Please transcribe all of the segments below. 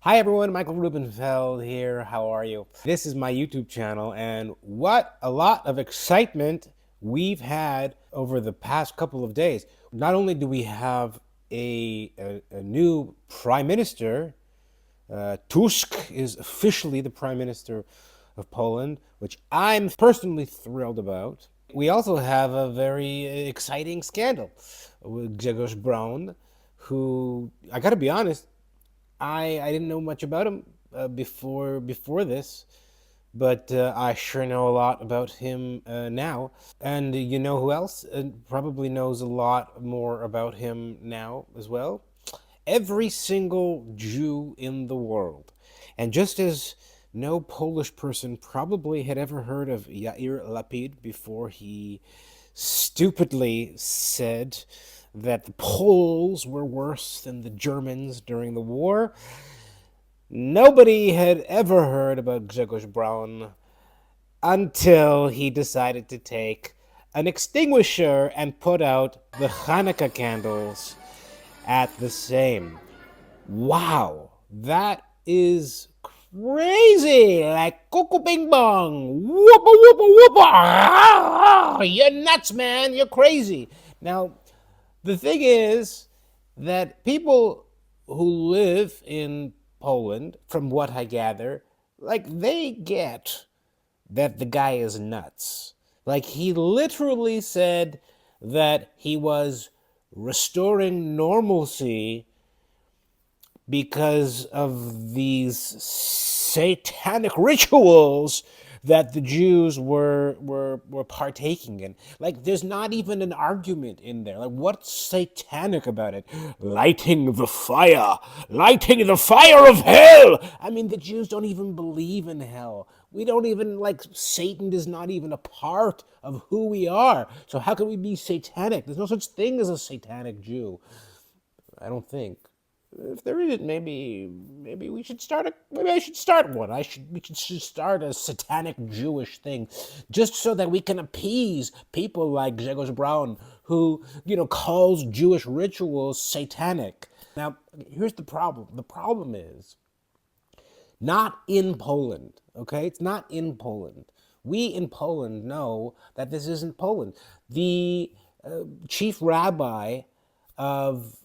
Hi everyone, Michael Rubenfeld here. How are you? This is my YouTube channel, and what a lot of excitement we've had over the past couple of days. Not only do we have a new prime minister, Tusk is officially the prime minister of Poland, which I'm personally thrilled about. We also have a very exciting scandal with Grzegorz Braun, who, I gotta be honest, I didn't know much about him before this, but I sure know a lot about him now. And you know who else probably knows a lot more about him now as well? Every single Jew in the world. And just as no Polish person probably had ever heard of Yair Lapid before he stupidly said that the Poles were worse than the Germans during the war, nobody had ever heard about Grzegorz Braun until he decided to take an extinguisher and put out the Hanukkah candles at the sejm. Wow, that is crazy! Like cuckoo bing bong, whoopa whoopa whoopa! Ah, you're nuts, man! You're crazy. Now, the thing is that people who live in Poland, from what I gather, like they get that the guy is nuts. Like he literally said that he was restoring normalcy because of these satanic rituals that the Jews were partaking in. Like, there's not even an argument in there. Like, what's satanic about it? Lighting the fire of hell. I mean, the Jews don't even believe in hell. We don't even, like, Satan is not even a part of who we are. So how can we be satanic? There's no such thing as a satanic Jew. I don't think. If there isn't, maybe we should start maybe I should start one. We should start a satanic Jewish thing, just so that we can appease people like Grzegorz Braun, who calls Jewish rituals satanic. Now, here's the problem. The problem is not in Poland. Okay, it's not in Poland. We in Poland know that this isn't Poland. The chief rabbi of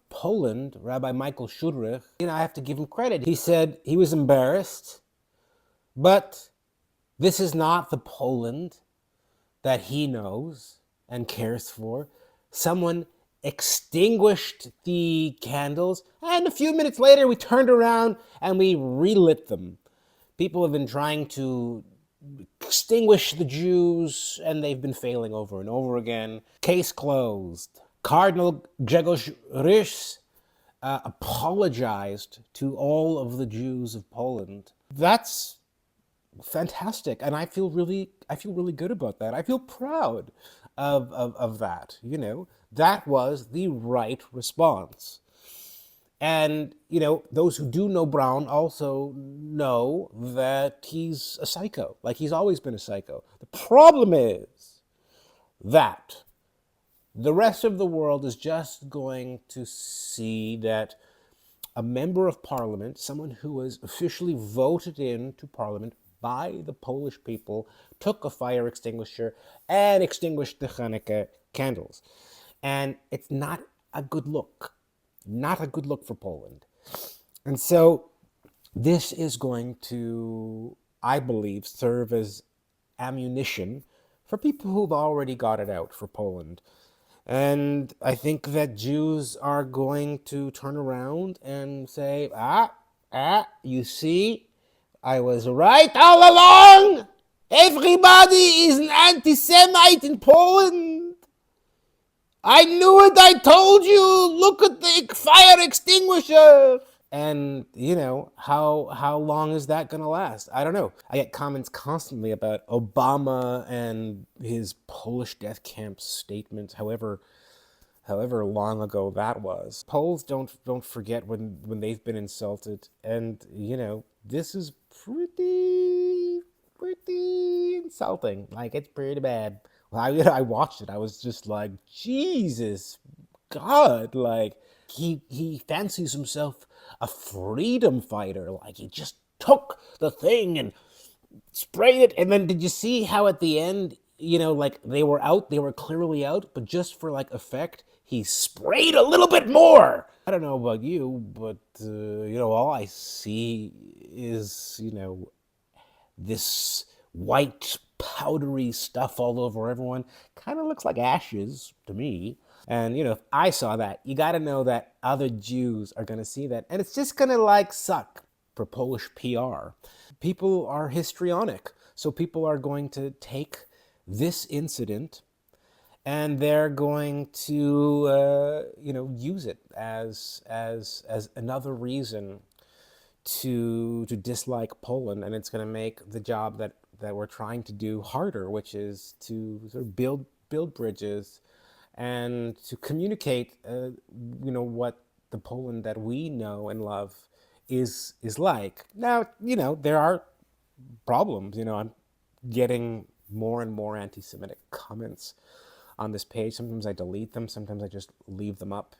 Poland, Rabbi Michael Schudrich, I have to give him credit. He said he was embarrassed, but this is not the Poland that he knows and cares for. Someone extinguished the candles, and a few minutes later we turned around and we relit them. People have been trying to extinguish the Jews, and they've been failing over and over again. Case closed. Cardinal Grzegorz apologized to all of the Jews of Poland. That's fantastic, and I feel really good about that. I feel proud of that. That was the right response. And those who do know Braun also know that he's a psycho. Like, he's always been a psycho. The problem is that the rest of the world is just going to see that a member of parliament, someone who was officially voted into parliament by the Polish people, took a fire extinguisher and extinguished the Chanukah candles. And it's not a good look. Not a good look for Poland. And so this is going to, I believe, serve as ammunition for people who've already got it out for Poland. And I think that Jews are going to turn around and say, you see, I was right all along. Everybody is an anti-Semite in Poland. I knew it, I told you. Look at the fire extinguisher. And, how long is that going to last? I don't know. I get comments constantly about Obama and his Polish death camp statements, however long ago that was. Poles don't forget when they've been insulted. And, this is pretty insulting. Like, it's pretty bad. I watched it. I was just like, Jesus God, like, he fancies himself a freedom fighter. Like he just took the thing and sprayed it. And then did you see how at the end, like they were out, they were clearly out, but just for like effect, he sprayed a little bit more. I don't know about you, but all I see is, this white powdery stuff all over everyone. Kind of looks like ashes to me. And if I saw that, you got to know that other Jews are going to see that, and it's just going to like suck for Polish PR. People are histrionic, so people are going to take this incident and they're going to use it as another reason to dislike Poland, and it's going to make the job that we're trying to do harder, which is to sort of build bridges and to communicate, what the Poland that we know and love is like. Now, there are problems. I'm getting more and more anti-Semitic comments on this page. Sometimes I delete them. Sometimes I just leave them up.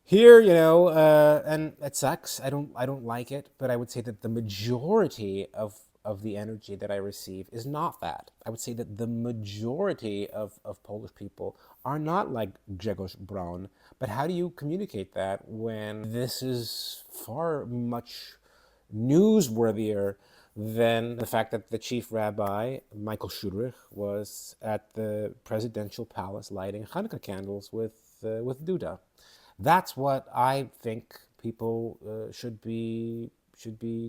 Here, and it sucks. I don't like it, but I would say that the majority of the energy that I receive is not that. I would say that the majority of Polish people are not like Grzegorz Braun. But how do you communicate that when this is far much newsworthier than the fact that the chief rabbi, Michael Schudrich, was at the presidential palace lighting Hanukkah candles with Duda? That's what I think people should be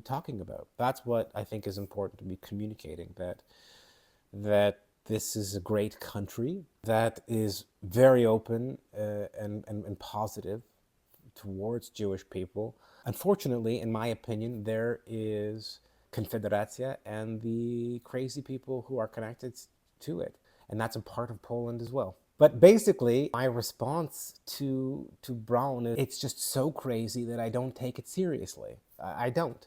talking about. That's what I think is important to be communicating, that this is a great country that is very open and positive towards Jewish people. Unfortunately, in my opinion, there is Confederacja and the crazy people who are connected to it. And that's a part of Poland as well. But basically, my response to Braun is it's just so crazy that I don't take it seriously. I don't.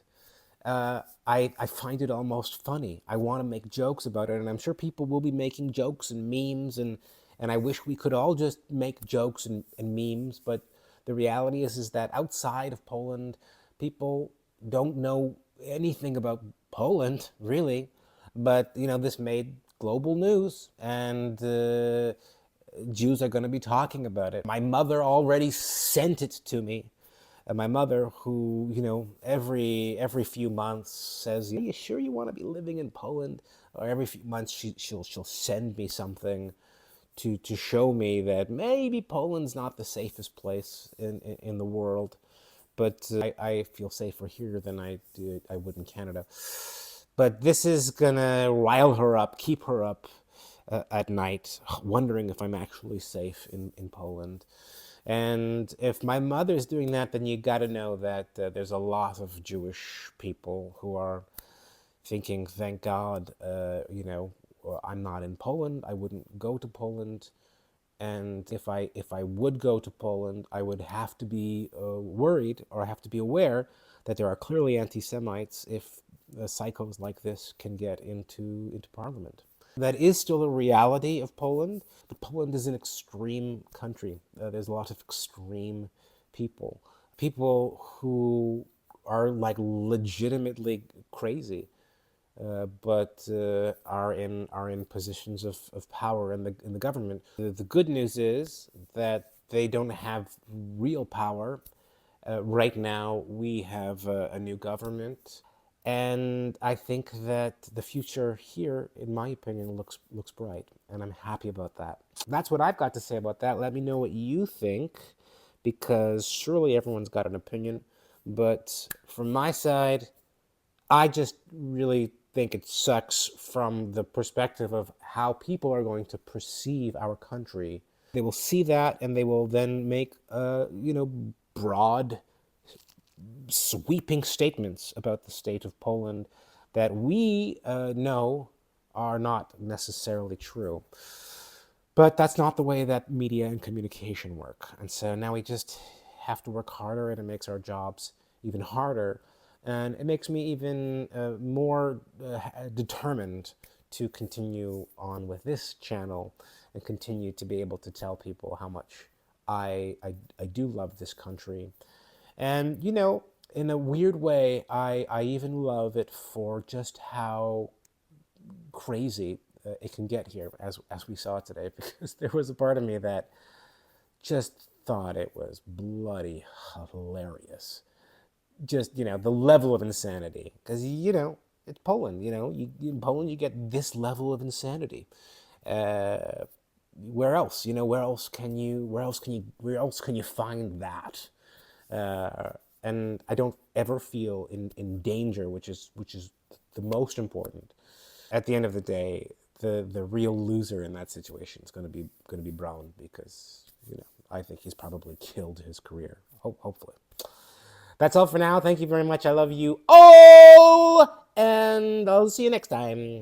I find it almost funny. I want to make jokes about it, and I'm sure people will be making jokes and memes, and I wish we could all just make jokes and memes, but the reality is that outside of Poland, people don't know anything about Poland, really. But, this made global news, and Jews are going to be talking about it. My mother already sent it to me. And my mother, who, every few months says, are you sure you want to be living in Poland? Or every few months she'll send me something to show me that maybe Poland's not the safest place in the world. But I feel safer here than I would in Canada. But this is going to rile her up, keep her up at night, wondering if I'm actually safe in Poland. And if my mother's doing that, then you got to know that there's a lot of Jewish people who are thinking, thank God, I'm not in Poland. I wouldn't go to Poland. And if I would go to Poland, I would have to be worried, or have to be aware that there are clearly anti-Semites if psychos like this can get into parliament. That is still a reality of Poland, but Poland is an extreme country. There's a lot of extreme people who are like legitimately crazy, but are in positions of power in the government. The good news is that they don't have real power. Right now, we have a new government. And I think that the future here, in my opinion, looks bright, and I'm happy about that. That's what I've got to say about that. Let me know what you think, because surely everyone's got an opinion. But from my side, I just really think it sucks from the perspective of how people are going to perceive our country. They will see that, and they will then make, broad, sweeping statements about the state of Poland that we know are not necessarily true. But that's not the way that media and communication work. And so now we just have to work harder, and it makes our jobs even harder. And it makes me even more determined to continue on with this channel and continue to be able to tell people how much I do love this country. And, you know, in a weird way, I even love it for just how crazy it can get here, as we saw today, because there was a part of me that just thought it was bloody hilarious. Just, you know, the level of insanity. Because, you know, it's Poland, you know, in Poland you get this level of insanity. Uh, where else? You know, where else can you find that? Uh, and I don't ever feel in danger, which is the most important. At the end of the day, the real loser in that situation is going to be Braun, because, you know, I think he's probably killed his career. Hopefully. That's all for now. Thank you very much. I love you all, and I'll see you next time.